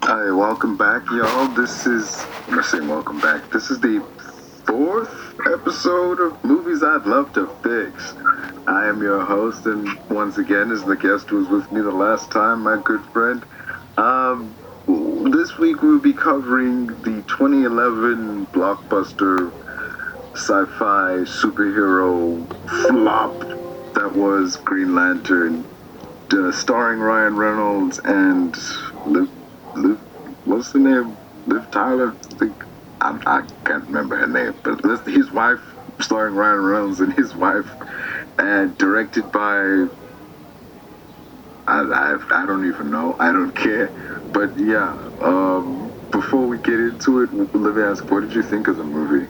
Hi, welcome back, y'all. I'm not saying welcome back. This is the fourth episode of Movies I'd Love to Fix. I am your host, and once again, is the guest who was with me the last time, my good friend. Um, this week we'll be covering the 2011 blockbuster sci-fi superhero flop that was Green Lantern, starring Ryan Reynolds and Liv, what's the name? Liv Tyler? I can't remember her name, but his wife, starring Ryan Reynolds and his wife, and directed by I don't even know. I don't care. But yeah, before we get into it, let me ask, what did you think of the movie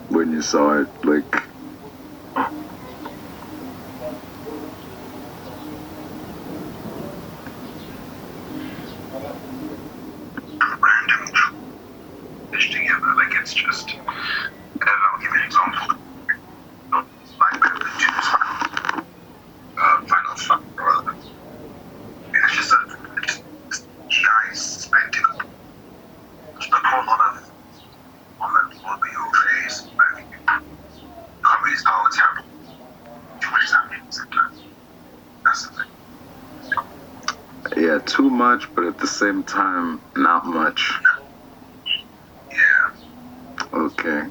when you saw it? Like, random fish together. Like it's just, and I'll give you an example. Like the two final fuck brother. It's just a giant spectacle. There's not a whole lot of on the your face. I think comedies always have too much happening sometimes. That's the thing. yeah, too much, but at the same time, not much. Yeah. Okay.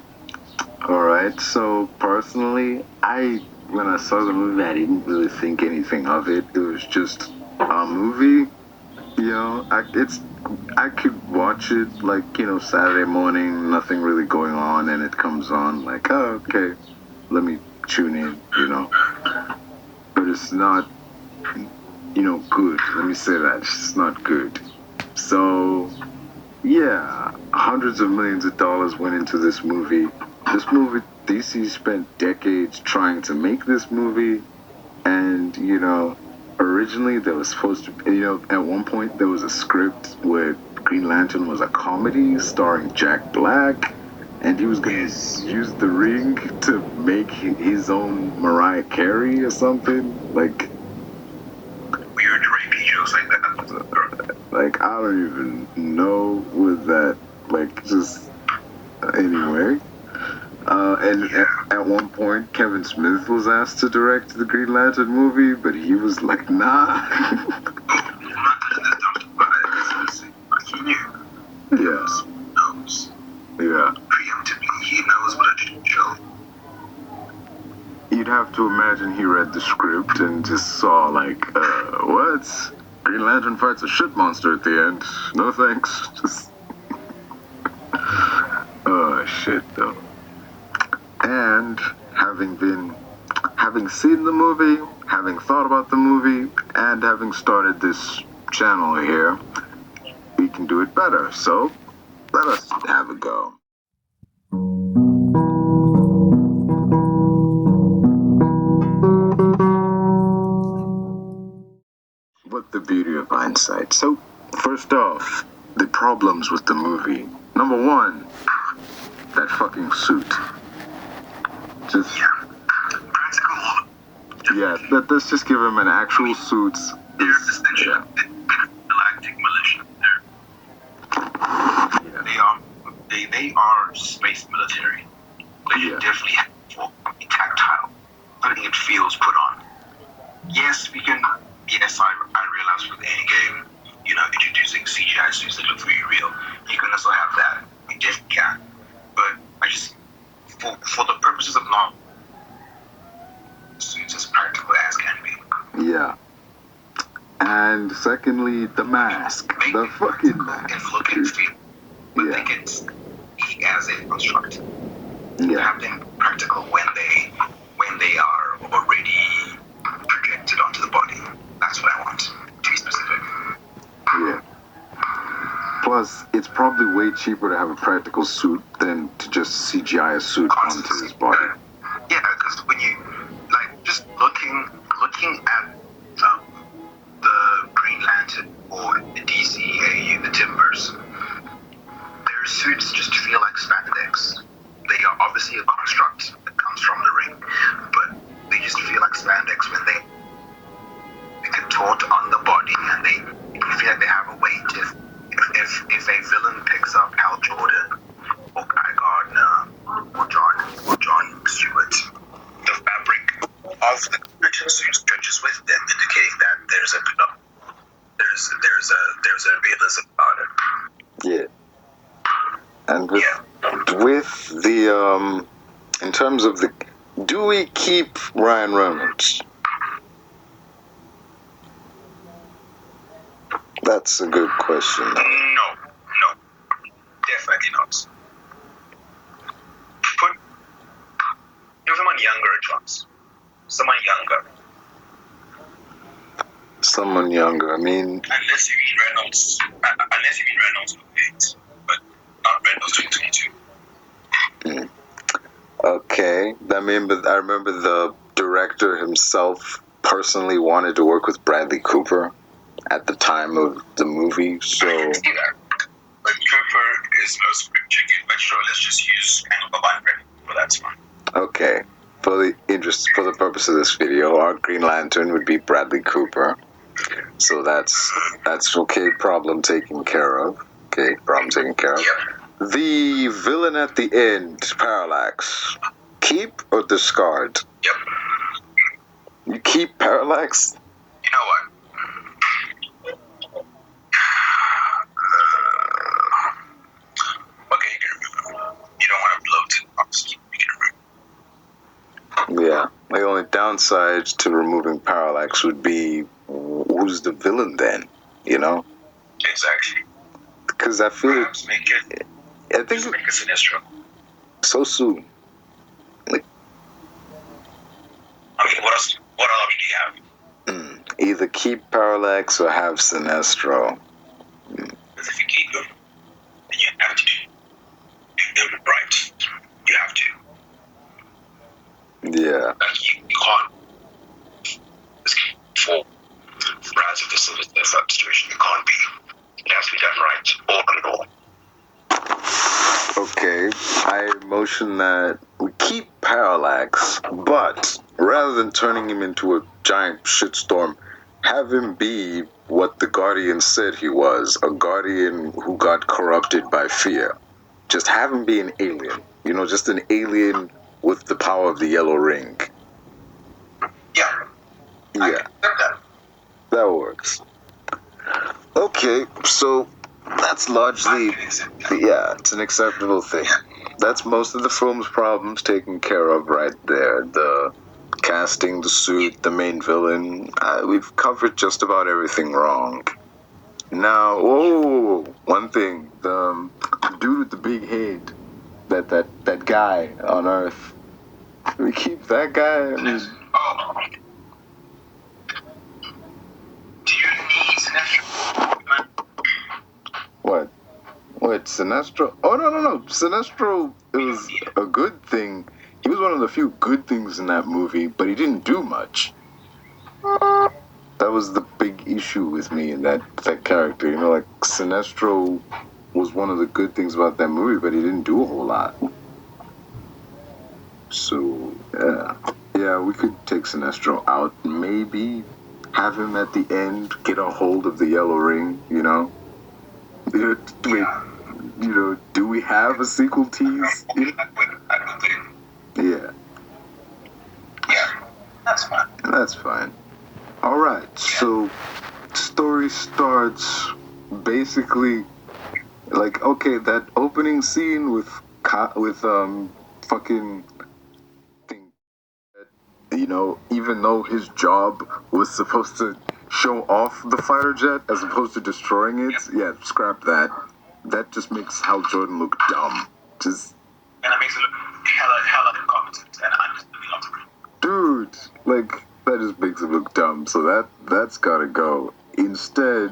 Alright, so personally, when I saw the movie, I didn't really think anything of it. It was just a movie. I could watch it like, Saturday morning, nothing really going on, and it comes on, like, oh, okay, let me tune in. But it's not, good. Let me say that. It's not good. So, yeah, hundreds of millions of dollars went into this movie. DC spent decades trying to make this movie, and, originally there was supposed to, at one point there was a script where Green Lantern was a comedy starring Jack Black, and he was going to use the ring to make his own Mariah Carey or something. Like, Weird rapey jokes like that. like, I don't even know what that, like, just, anyway. And at one point, Kevin Smith was asked to direct the Green Lantern movie, but he was like, nah. I'm not touching this dumpster fire. Like he knew. Yes. Knows. Yeah. Preemptively, he knows what a show. You'd have to imagine he read the script and just saw, like, what? Green Lantern fights a shit monster at the end. No thanks. Just. Oh, shit, though. And having seen the movie, having thought about the movie, and having started this channel here, we can do it better. So, let us have a go. What the beauty of hindsight. So, first off, the problems with the movie. Number one, that fucking suit. Just, Practical. yeah, let's just give him an actual suit. They're essentially galactic militia. They are space military. They should definitely have something tactile. Something it feels put on. Yes, I realize with any game, introducing CGI suits that look really real, you can also have that. We definitely can. But I just, for the purposes of not suits as practical as can be. Yeah. And secondly, the mask. The fucking mask. And look and feel. But they can be as a construct. Have them practical when they are already projected onto the body. That's what I want, to be specific. Yeah. Plus, it's probably way cheaper to have a practical suit than to just CGI a suit onto his body. Yeah, because when you, just looking at the Green Lantern or the DCAU, the Timbers, their suits just feel like spandex. They are obviously a construct that comes from the ring, but they just feel like spandex when they contort on the body, and you feel like they have a weight. If there's a realism about it. Yeah. And with the in terms of the, do we keep Ryan Reynolds? That's a good question. No, definitely not. Put someone younger at once. Someone younger. Someone younger. I mean, unless you mean Reynolds with but not Reynolds 2022. Okay. I remember the director himself personally wanted to work with Bradley Cooper at the time of the movie, so. I can see that. But Cooper is no scripture, but sure, let's just use Angle Bond Cooper, that's fine. Okay. For the purpose of this video, our Green Lantern would be Bradley Cooper. So that's okay. Problem taken care of. Okay, problem taken care of. Yep. The villain at the end, Parallax. Keep or discard? Yep. You keep Parallax? You know what? Okay, you can remove him. You don't want to blow to the box. You can remove him. Yeah. The only downside to removing Parallax would be, who's the villain then? You know? Exactly. Because I feel perhaps make it. I think just make a Sinestro. So soon. Like, I mean, what else? What other option do you have? Either keep Parallax or have Sinestro. Because if you keep them, then you have to do them right. You have to. Yeah. Like you can't. For Raz of the Silver situation, it can't be. It has to be done right, all in all. Okay, I motion that we keep Parallax, but rather than turning him into a giant shitstorm, have him be what the Guardian said he was, a Guardian who got corrupted by fear. Just have him be an alien, you know, just an alien with the power of the yellow ring. Yeah. Yeah, that works. Okay, so that's largely, yeah, it's an acceptable thing. That's most of the film's problems taken care of right there. The casting, the suit, the main villain. We've covered just about everything wrong. Now, one thing. The dude with the big head, that guy on Earth. We keep that guy. I mean, do you need Sinestro? What, Sinestro? Oh, no. Sinestro is a good thing. He was one of the few good things in that movie, but he didn't do much. That was the big issue with me in that character. You know, like, Sinestro was one of the good things about that movie, but he didn't do a whole lot. So, yeah. Yeah, we could take Sinestro out. Maybe have him at the end get a hold of the yellow ring, you know? Do we have a sequel tease? Yeah. Yeah, that's fine. That's fine. Alright, so story starts basically like, okay, that opening scene with fucking thing, you know, even though his job was supposed to show off the fighter jet as opposed to destroying it, yeah, scrap that. That just makes Hal Jordan look dumb. And it makes it look hella incompetent and unbelievable. Dude, like, that just makes it look dumb. So that's gotta go. Instead,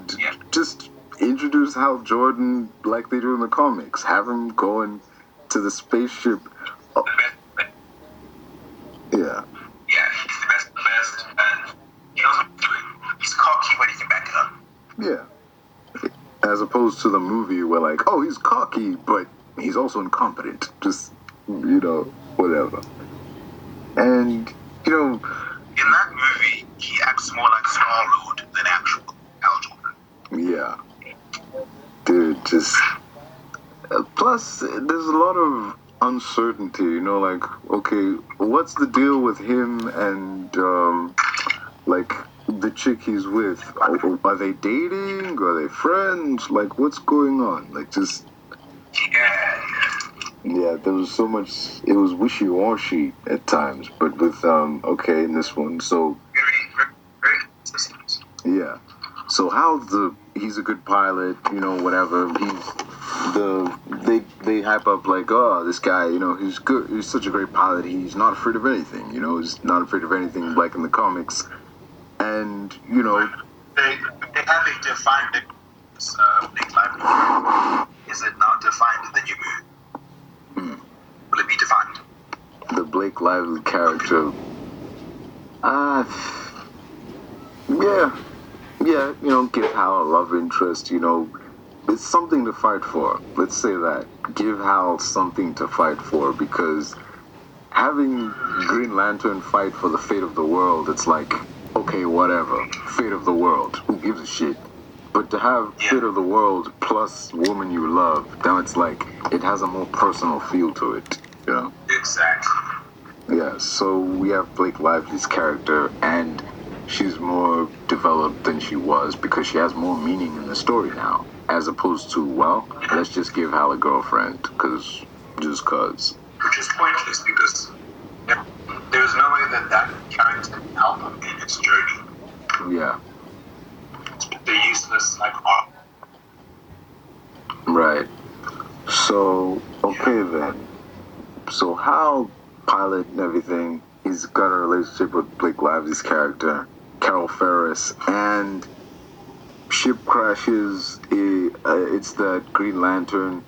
just introduce Hal Jordan like they do in the comics. Have him going to the spaceship. Oh. Yeah. Yeah, he's the best, and he knows what he's doing. He's cocky when he can back it up. Yeah. As opposed to the movie where, like, oh, he's cocky, but he's also incompetent. Just, you know, whatever. And, you know... In that movie, he acts more like Star-Lord than actual Hal Jordan. Yeah. Dude, just... plus, there's a lot of uncertainty, you know, like, okay, what's the deal with him and, like, the chick he's with, are they dating? Are they friends? Like, what's going on? Like, just yeah, there was so much. It was wishy-washy at times, but with okay, in this one, so very consistent. yeah. So he's a good pilot, you know, whatever. They hype up like, oh, this guy, you know, he's good. He's such a great pilot. He's not afraid of anything, you know. He's not afraid of anything like in the comics, and you know, they have a defined Blake Lively. Is it not defined in the new movie? Will it be defined? The Blake Lively character. Yeah, you know, give Hal a love interest, you know, it's something to fight for. Let's say that. Give Hal something to fight for, because having Green Lantern fight for the fate of the world, it's like, okay, whatever. Fate of the world. Who gives a shit? But to have fate of the world plus woman you love, then it's like, it has a more personal feel to it, you know? Exactly. Yeah, so we have Blake Lively's character, and she's more developed than she was because she has more meaning in the story now, as opposed to, well, let's just give Hal a girlfriend, just cause. Which is pointless, because there's no way that character can help him in his journey. Yeah. They're useless, like, art. Right. So, okay then. So Hal, pilot and everything, he's got a relationship with Blake Lively's character, Carol Ferris, and ship crashes. It's the Green Lantern.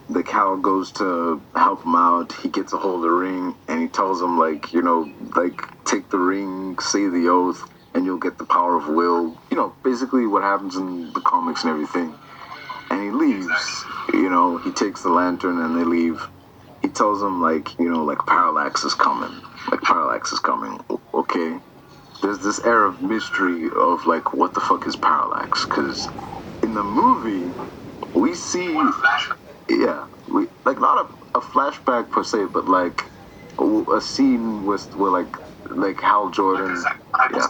The Cal goes to help him out. He gets a hold of the ring, and he tells him, like, you know, like, take the ring, say the oath, and you'll get the power of will. You know, basically what happens in the comics and everything. And he leaves. You know, he takes the lantern, and they leave. He tells him, like, you know, like, Parallax is coming. Like, Parallax is coming. Okay. There's this air of mystery of, like, what the fuck is Parallax? Because in the movie, we see... Yeah, like, not a flashback per se, but, like, a scene where like, Hal Jordan... Yeah.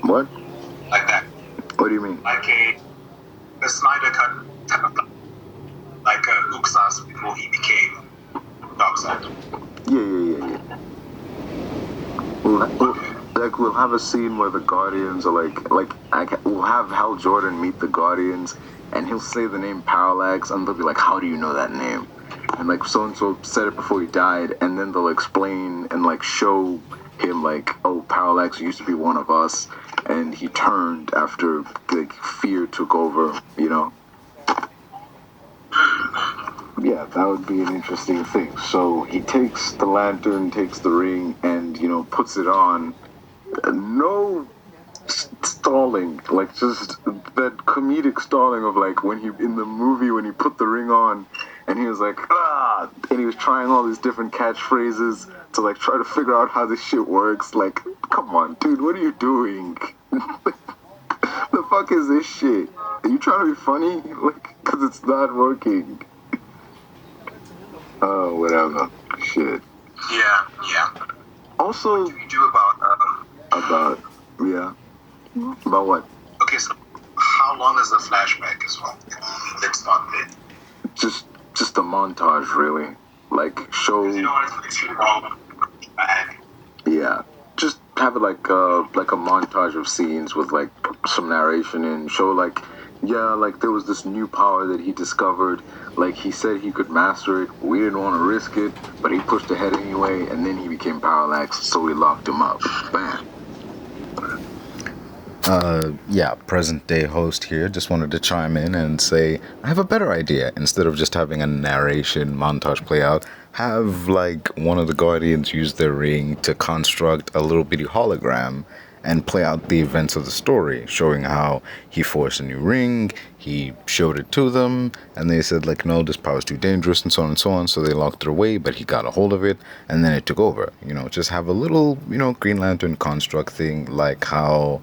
What? Like that. What do you mean? Like the Snyder cut type of, like Uxas before he became Darkseid. Yeah. We'll have a scene where the Guardians are we'll have Hal Jordan meet the Guardians, and he'll say the name Parallax, and they'll be like, how do you know that name? And like, so-and-so said it before he died, and then they'll explain and like show him like, oh, Parallax used to be one of us, and he turned after like fear took over, you know? Yeah, that would be an interesting thing. So he takes the lantern, takes the ring, and, you know, puts it on. No stalling, like, just that comedic stalling of, like, when he, in the movie, when he put the ring on, and he was like, ah, and he was trying all these different catchphrases to, like, try to figure out how this shit works. Like, come on, dude, what are you doing? The fuck is this shit? Are you trying to be funny? Like, because it's not working. Oh, whatever. Shit. Yeah. Also... What do you do about... yeah. About what? Okay, so how long is the flashback as well? Let's start there. Just a montage, really. Like, show... You know what? It's too long. Yeah. Just have it like a montage of scenes with, like, some narration and show, like... Yeah, like, there was this new power that he discovered. Like, he said he could master it. We didn't want to risk it, but he pushed ahead anyway, and then he became Parallax, so we locked him up. Bam. Yeah, present day host here. Just wanted to chime in and say, I have a better idea. Instead of just having a narration montage play out, have, like, one of the Guardians use their ring to construct a little bitty hologram and play out the events of the story, showing how he forced a new ring, he showed it to them, and they said, like, no, this power's too dangerous, and so on and so on, so they locked it away, but he got a hold of it, and then it took over. You know, just have a little, you know, Green Lantern construct thing, like how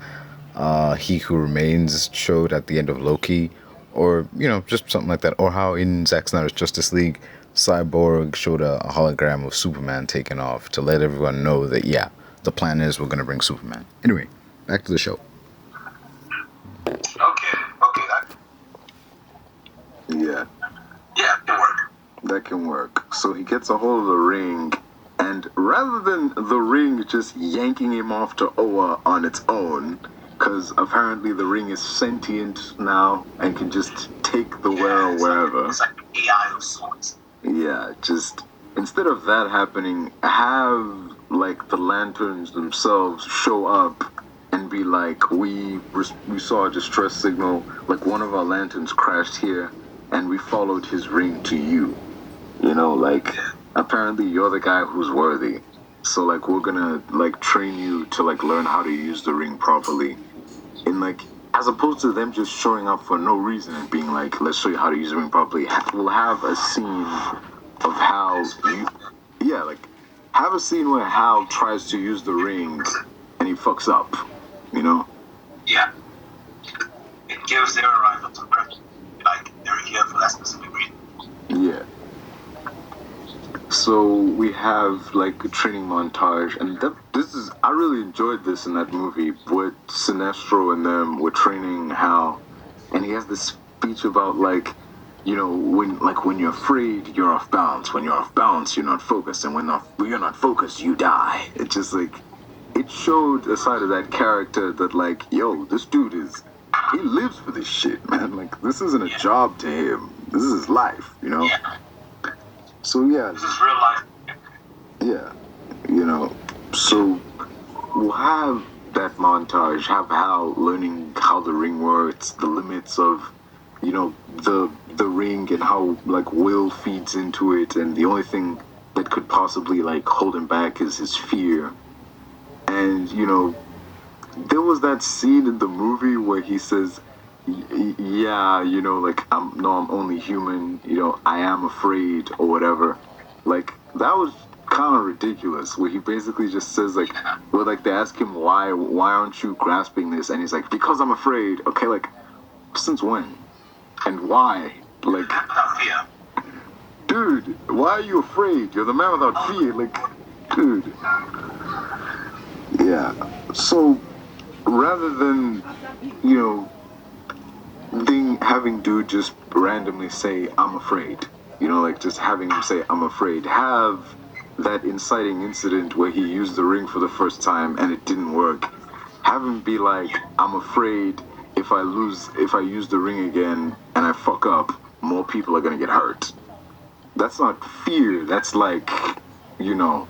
He Who Remains showed at the end of Loki, or, you know, just something like that, or how in Zack Snyder's Justice League, Cyborg showed a hologram of Superman taken off to let everyone know that, yeah, the plan is we're going to bring Superman. Anyway, back to the show. Okay, Yeah, yeah, it can work. that can work. So he gets a hold of the ring, and rather than the ring just yanking him off to Oa on its own, because apparently the ring is sentient now and can just take the wearer wherever. It's like AI of sorts. Yeah, just instead of that happening, have like the lanterns themselves show up and be like, we saw a distress signal, like one of our lanterns crashed here, and we followed his ring to you. You know, like apparently you're the guy who's worthy. So like we're gonna like train you to like learn how to use the ring properly. And like as opposed to them just showing up for no reason and being like, let's show you how to use the ring properly, we'll have a scene of how you, yeah, like have a scene where Hal tries to use the ring and he fucks up, you know? Yeah. It gives their arrival some credit. Like, they're here for that specific reason. Yeah. So we have like a training montage, and I really enjoyed this in that movie with Sinestro and them were training Hal, and he has this speech about like, you know, when you're afraid, you're off balance. When you're off balance, you're not focused, and when you're not focused, you die. It just like, it showed a side of that character that like, yo, this dude he lives for this shit, man. Like this isn't a job to him. This is his life, you know. Yeah. So yeah. This is real life. Yeah, you know, so we'll have that montage, have Hal learning how the ring works, the limits of, you know, the ring and how like will feeds into it, and the only thing that could possibly like hold him back is his fear. And you know, there was that scene in the movie where he says, yeah, you know, like I'm only human, you know, I am afraid or whatever. Like that was kind of ridiculous, where he basically just says like, well, like they ask him why aren't you grasping this, and he's like, because I'm afraid. Okay, like since when and why? Like, Without fear. dude, why are you afraid? You're the man without fear. Like, dude. Yeah. So rather than, you know, having dude just randomly say I'm afraid, you know, like just having him say I'm afraid, have that inciting incident where he used the ring for the first time and it didn't work, have him be like, I'm afraid if I use the ring again and I fuck up, more people are gonna get hurt. That's not fear, that's like, you know,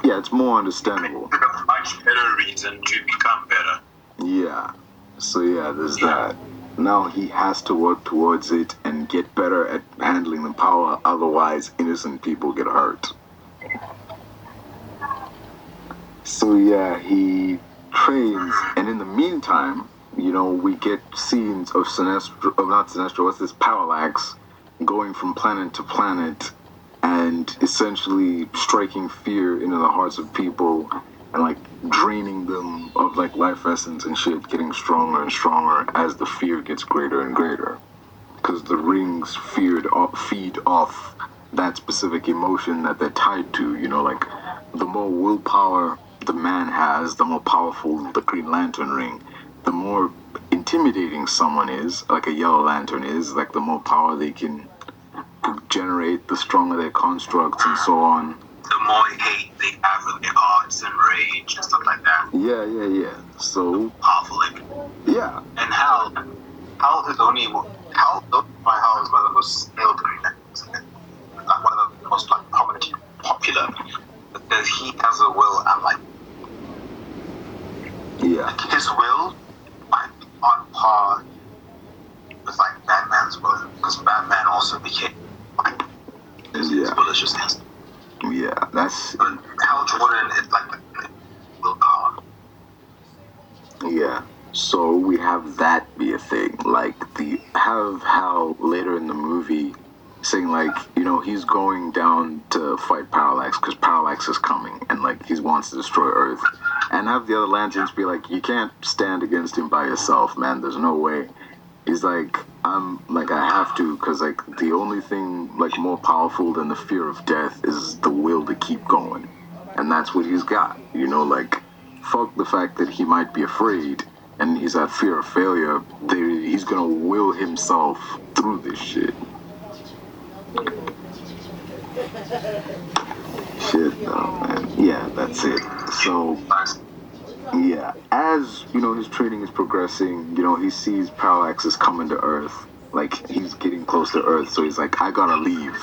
yeah, it's more understandable. A much better reason to become better. Yeah. So yeah, there's that. Now he has to work towards it and get better at handling the power, otherwise innocent people get hurt. So yeah, he trains, and in the meantime, you know, we get scenes of Parallax going from planet to planet and essentially striking fear into the hearts of people and like draining them of like life essence and shit, getting stronger and stronger as the fear gets greater and greater, because the rings feed off that specific emotion that they're tied to. You know, like the more willpower the man has, the more powerful the Green Lantern ring, the more intimidating someone is, like a Yellow Lantern is, like the more power they can generate, the stronger their constructs and so on. The more hate they have with their hearts and rage and stuff like that. Yeah. So powerful, like, yeah. And Hal is one of the most skilled Green Lanterns, like one of the most like popular, because he has a will and like, like his will might be on par with like Batman's will, because Batman also became like his will is just instant. Yeah, that's. But Hal Jordan is like the willpower. Yeah, so we have that be a thing. Like have Hal later in the movie saying like, you know, he's going down to fight Parallax because Parallax is coming and like he wants to destroy Earth, and have the other Lanterns be like, you can't stand against him by yourself, man. There's no way. He's like, I have to, because like the only thing like more powerful than the fear of death is the will to keep going. And that's what he's got, you know, like, fuck the fact that he might be afraid and he's at fear of failure. He's gonna will himself through this shit. Shit, though, man. Yeah, that's it. So, yeah, as, you know, his training is progressing, you know, he sees Parallax is coming to Earth. Like, he's getting close to Earth, so he's like, I gotta leave.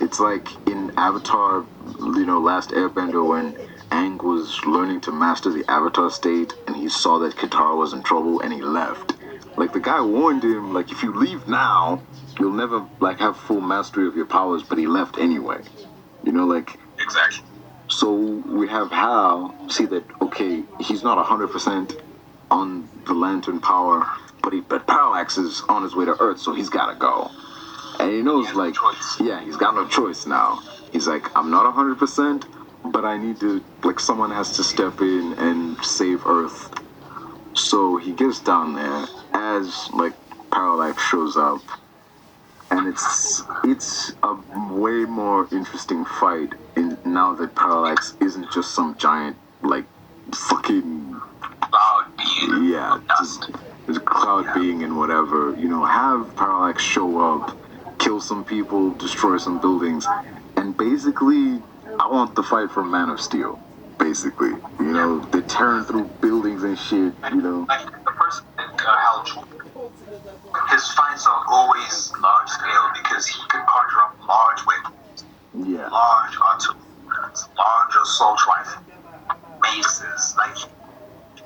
It's like in Avatar, you know, Last Airbender, when Aang was learning to master the Avatar state, and he saw that Katara was in trouble, and he left. Like, the guy warned him, like, if you leave now, you'll never, like, have full mastery of your powers, but he left anyway. You know, like... Exactly. So we have Hal see that, okay, he's not 100% on the lantern power, but Parallax is on his way to Earth, so he's gotta go. And he knows, like, yeah, he's got no choice now. He's like, I'm not 100%, but I need to, like, someone has to step in and save Earth. So he gets down there as, like, Parallax shows up. And it's a way more interesting fight now that Parallax isn't just some giant, like, fucking... Cloud being. Yeah, just a cloud being and whatever. You know, have Parallax show up, kill some people, destroy some buildings, and basically, I want the fight from Man of Steel, basically. You know, they're tearing through buildings and shit, you know. Like, the person that Hal his fights are always large scale because he can conjure up large weapons, large artillery, large assault rifles, maces. Like,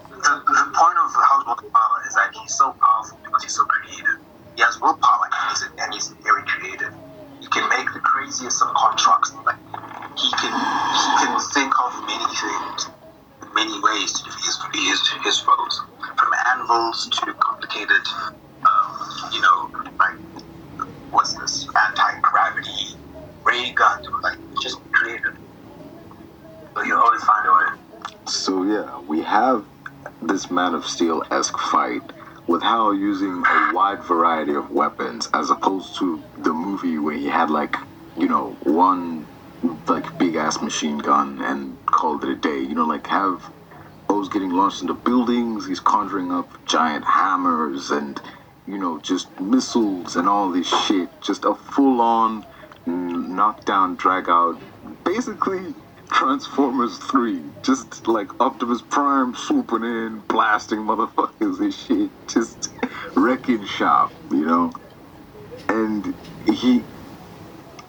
the point of Hal's willpower is that he's so powerful because he's so creative. He has willpower and he's very creative. He can make the craziest of constructs. Like, he can think of many things, many ways to defeat his foes, from anvils to complicated. You know, like, what's this, anti-gravity ray gun, like, just creative. So you always find a way. So yeah, we have this Man of Steel-esque fight with Hal using a wide variety of weapons, as opposed to the movie where he had, like, you know, one, like, big-ass machine gun and called it a day. You know, like, have O's getting launched into buildings, he's conjuring up giant hammers and, you know, just missiles and all this shit. Just a full-on knockdown, drag-out, basically Transformers 3. Just like Optimus Prime swooping in, blasting motherfuckers and shit. Just wrecking shop, you know? And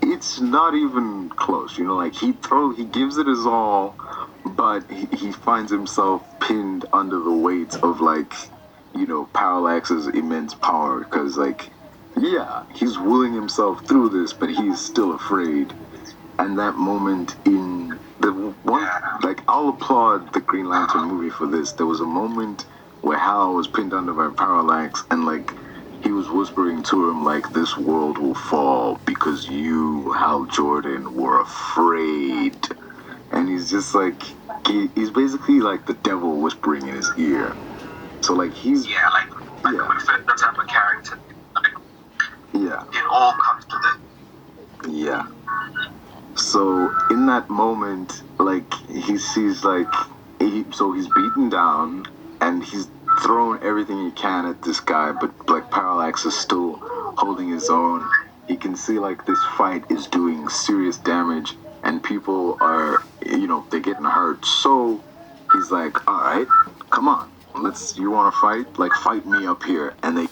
it's not even close, you know? Like, he gives it his all, but he finds himself pinned under the weight of, like, you know, Parallax's immense power, because, like, yeah, he's willing himself through this, but he's still afraid. And that moment in the one, like, I'll applaud the Green Lantern movie for this. There was a moment where Hal was pinned under by Parallax, and, like, he was whispering to him, like, this world will fall because you, Hal Jordan, were afraid. And he's just, like, he's basically, like, the devil whispering in his ear. So, like, he's... Yeah, like we fit that type of character. Like, yeah. It all comes to this. Yeah. So, in that moment, like, he sees, like... So he's beaten down, and he's thrown everything he can at this guy, but, like, Parallax is still holding his own. He can see, like, this fight is doing serious damage, and people are, you know, they're getting hurt. So, he's like, alright, come on. You want to fight? Like, fight me up here. And they...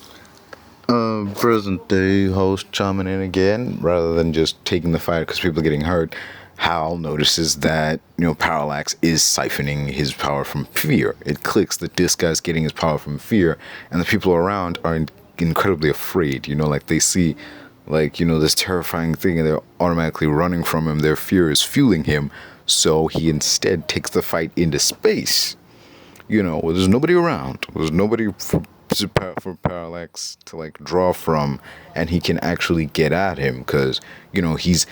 Present day host chiming in again. Rather than just taking the fight because people are getting hurt, Hal notices that, you know, Parallax is siphoning his power from fear. It clicks that this guy's getting his power from fear, and the people around are incredibly afraid. You know, like, they see, like, you know, this terrifying thing, and they're automatically running from him. Their fear is fueling him, so he instead takes the fight into space. You know, there's nobody around. There's nobody for Parallax to, like, draw from, and he can actually get at him because, you know, he's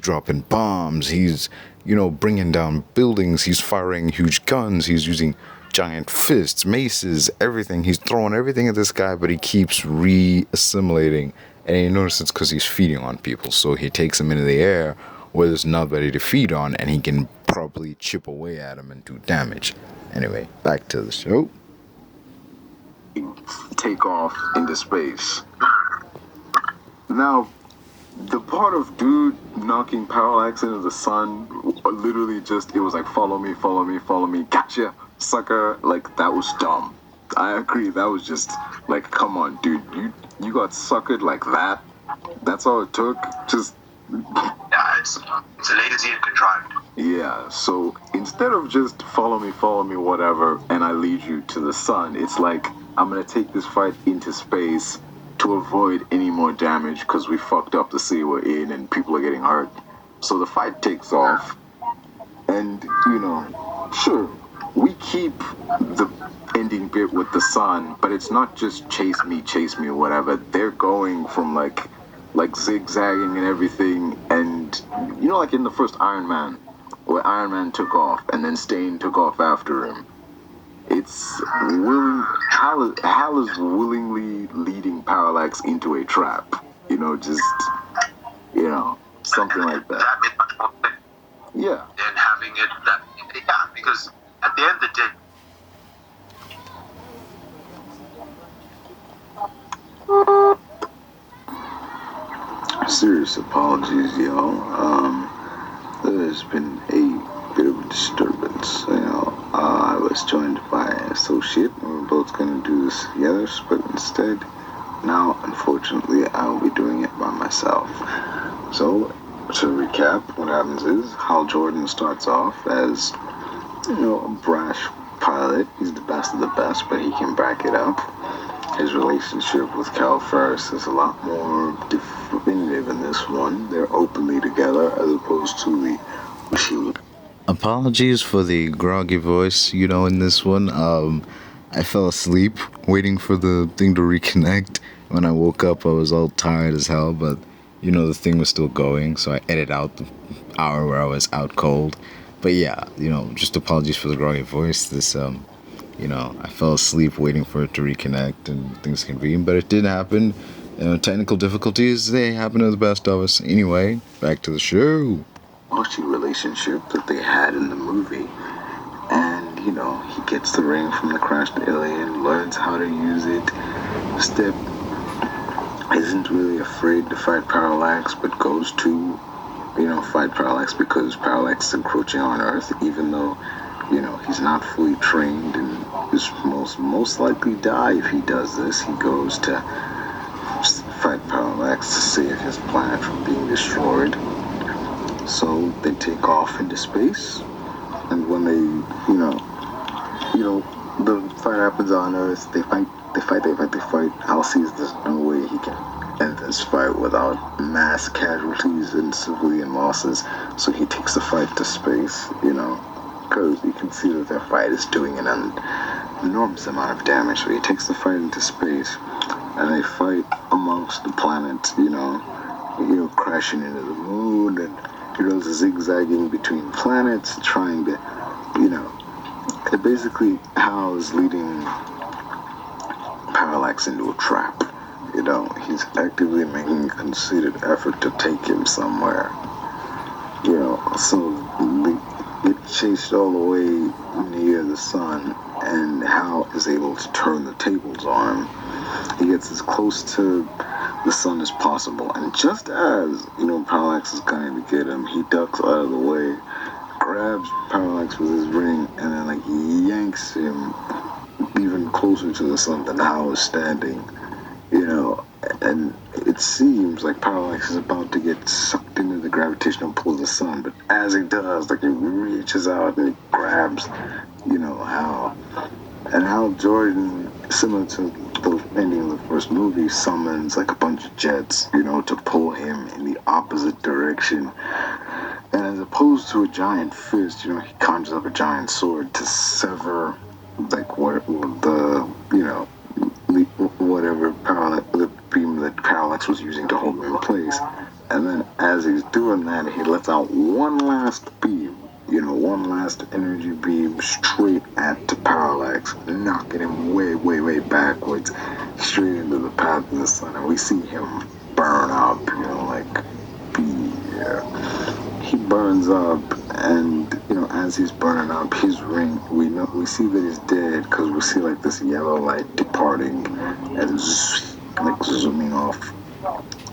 dropping bombs, he's, you know, bringing down buildings, he's firing huge guns, he's using giant fists, maces, everything. He's throwing everything at this guy, but he keeps re-assimilating, and you notice it's because he's feeding on people. So he takes him into the air where there's nobody to feed on, and he can probably chip away at him and do damage. Anyway, back to the show. Take off into space. Now, the part of dude knocking Parallax into the sun, literally just, it was like, follow me, follow me, follow me, gotcha, sucker. Like, that was dumb. I agree, that was just, like, come on, dude, you got suckered like that? That's all it took? Just... Yeah, it's lazy and contrived. Yeah, so instead of just follow me, whatever, and I lead you to the sun, it's like, I'm gonna take this fight into space to avoid any more damage because we fucked up the city we're in and people are getting hurt. So the fight takes off, and, sure, we keep the ending bit with the sun, but it's not just chase me, whatever. They're going from, like zigzagging and everything, and, like in the first Iron Man, where Iron Man took off, and then Stain took off after him. It's Hal is willingly leading Parallax into a trap. Something like that. That made much more sense. Yeah. Than having it that, yeah, because at the end of the day, Serious apologies, y'all. There's been a bit of a disturbance. I was joined by an associate, and we were both going to do this together, but instead, now, unfortunately, I'll be doing it by myself. So, to recap, what happens is, Hal Jordan starts off as, a brash pilot. He's the best of the best, but he can back it up. His relationship with Cal Ferris is a lot more definitive in this one. They're openly together as opposed to the machine. Apologies for the groggy voice, in this one. I fell asleep waiting for the thing to reconnect. When I woke up, I was all tired as hell, but, the thing was still going, so I edited out the hour where I was out cold. But yeah, just apologies for the groggy voice. This, I fell asleep waiting for it to reconnect and things convene, but it did happen. Technical difficulties, they happen to the best of us. Anyway, back to the show. Archie relationship that they had in the movie. And, he gets the ring from the crashed alien, learns how to use it. Step isn't really afraid to fight Parallax, but goes to, fight Parallax because Parallax is encroaching on Earth, even though, he's not fully trained and is most likely die if he does this. He goes to fight Parallax to save his planet from being destroyed. So they take off into space, and when they, the fight happens on Earth. They fight. Hal sees there's no way he can end this fight without mass casualties and civilian losses. So he takes the fight to space, because you can see that their fight is doing an enormous amount of damage. So he takes the fight into space, and they fight amongst the planets, crashing into the moon and, zigzagging between planets, trying to, basically Hal is leading Parallax into a trap. He's actively making a concerted effort to take him somewhere. So they get chased all the way near the sun, and Hal is able to turn the tables on him. He gets as close to the sun as possible, and just as, Parallax is going to get him, he ducks out of the way, grabs Parallax with his ring, and then, yanks him even closer to the sun than Hal is standing, and it seems like Parallax is about to get sucked into the gravitational pull of the sun, but as he does, he reaches out and he grabs, Hal. And Hal Jordan, similar to the ending of the first movie, summons a bunch of jets, to pull him in the opposite direction. And as opposed to a giant fist, he conjures up a giant sword to sever, whatever the beam that Parallax was using to hold him in place. And then as he's doing that, he lets out one last beam, one last energy beam straight at Parallax, knocking him way, way, way backwards, straight into the path of the sun. And we see him burn up, he burns up, and as he's burning up, his ring, we see that he's dead because we see like this yellow light departing and like zooming off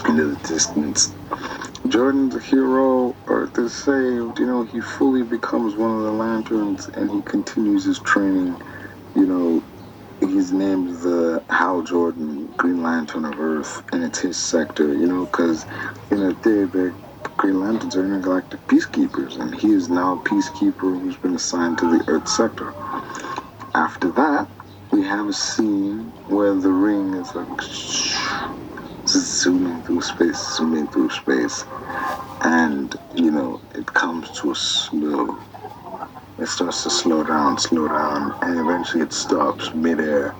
into the distance. Jordan's a hero, Earth is saved, he fully becomes one of the lanterns, and he continues his training. He's named the Hal Jordan Green Lantern of Earth, and it's his sector, because the Green Lanterns are intergalactic peacekeepers, and he is now a peacekeeper who's been assigned to the Earth sector. After that, we have a scene where the ring is like zooming through space, and it comes to a slow. It starts to slow down, and eventually it stops midair,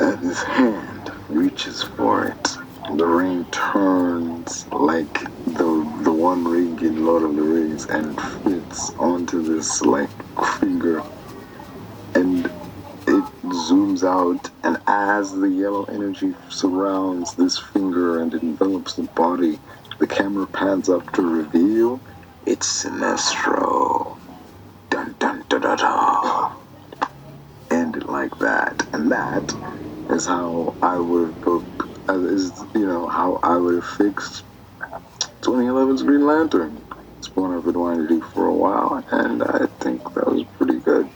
and his hand reaches for it. The ring turns like the one ring in Lord of the Rings, and fits onto this like finger, and it zooms out, and as the yellow energy surrounds this finger and envelops the body, the camera pans up to reveal it's Sinestro. Dun dun da da da. Ended like that, and that is how I would have booked. How I would have fixed 2011's Green Lantern. It's one I've been wanting to do for a while, and I think that was pretty good.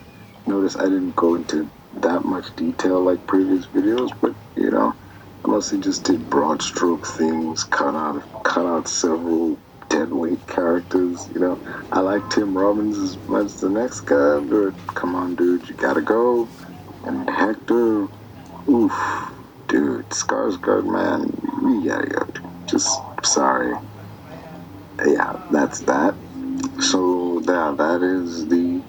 Notice I didn't go into that much detail like previous videos, but I mostly just did broad stroke things, cut out several deadweight characters. I like Tim Robbins as much as the next guy, but come on, dude, you gotta go. And Hector, oof. Dude, Skarsgård, man, we gotta go. Just sorry. Yeah, that's that. So that is the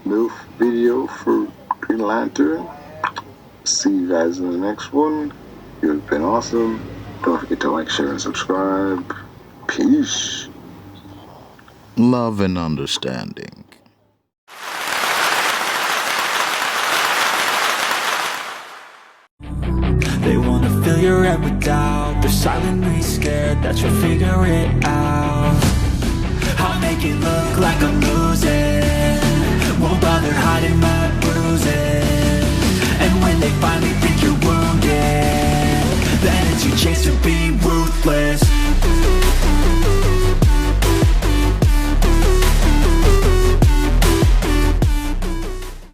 M.I.L.F video for Green Lantern. See you guys in the next one. You've been awesome. Don't forget to like, share, and subscribe. Peace. Love and understanding. They wanna fill your head with doubt. They're silently scared that you'll figure it out. I'll make it look like I'm losing. Won't bother hiding my bruises.